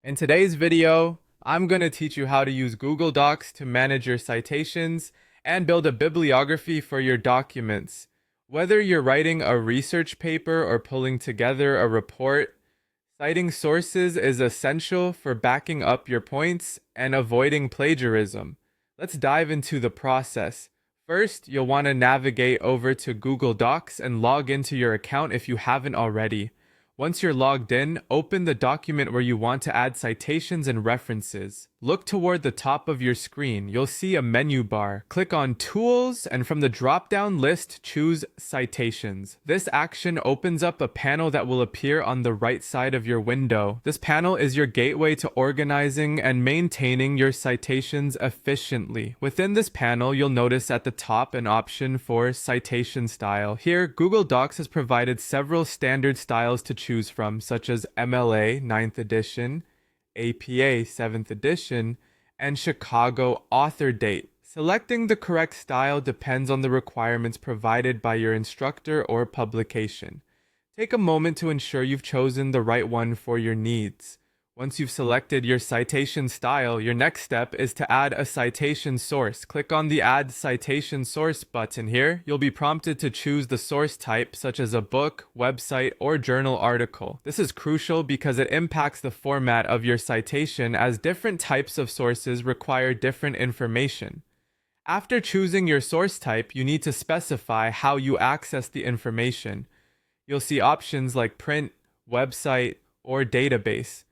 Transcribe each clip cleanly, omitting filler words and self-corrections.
In today's video, I'm going to teach you how to use Google Docs to manage your citations and build a bibliography for your documents. Whether you're writing a research paper or pulling together a report, citing sources is essential for backing up your points and avoiding plagiarism. Let's dive into the process. First, you'll want to navigate over to Google Docs and log into your account if you haven't already. Once you're logged in, open the document where you want to add citations and references. Look toward the top of your screen. You'll see a menu bar. Click on Tools, and from the drop-down list, choose Citations. This action opens up a panel that will appear on the right side of your window. This panel is your gateway to organizing and maintaining your citations efficiently. Within this panel, you'll notice at the top an option for citation style. Here, Google Docs has provided several standard styles to choose from, such as MLA 9th edition, APA 7th edition, and Chicago author date. Selecting the correct style depends on the requirements provided by your instructor or publication. Take a moment to ensure you've chosen the right one for your needs. Once you've selected your citation style, your next step is to add a citation source. Click on the Add Citation Source button here. You'll be prompted to choose the source type, such as a book, website, or journal article. This is crucial because it impacts the format of your citation, as different types of sources require different information. After choosing your source type, you need to specify how you access the information. You'll see options like print, website, or database.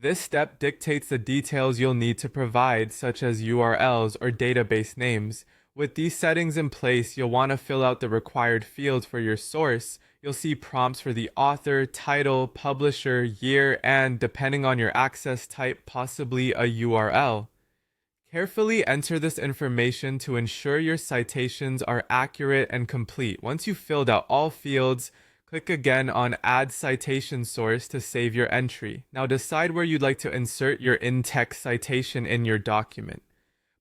This step dictates the details you'll need to provide, such as URLs or database names. With these settings in place, you'll want to fill out the required fields for your source. You'll see prompts for the author, title, publisher, year, and, depending on your access type, possibly a URL. Carefully enter this information to ensure your citations are accurate and complete. Once you've filled out all fields, click again on Add Citation Source to save your entry. Now decide where you'd like to insert your in-text citation in your document.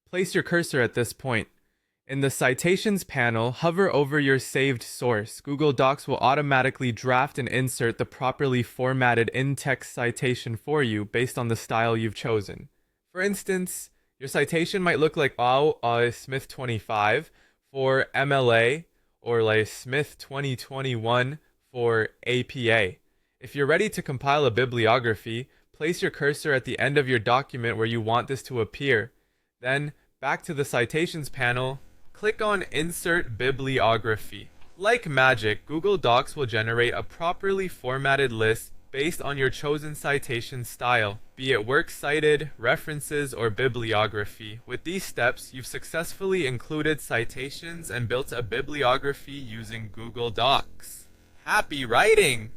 Place your cursor at this point. In the Citations panel, hover over your saved source. Google Docs will automatically draft and insert the properly formatted in-text citation for you based on the style you've chosen. For instance, your citation might look like Smith 25 for MLA, or like Smith 2021 for APA. If you're ready to compile a bibliography, place your cursor at the end of your document where you want this to appear. Then, back to the Citations panel, click on Insert Bibliography. Like magic, Google Docs will generate a properly formatted list based on your chosen citation style, be it works cited, references, or bibliography. With these steps, you've successfully included citations and built a bibliography using Google Docs. Happy writing!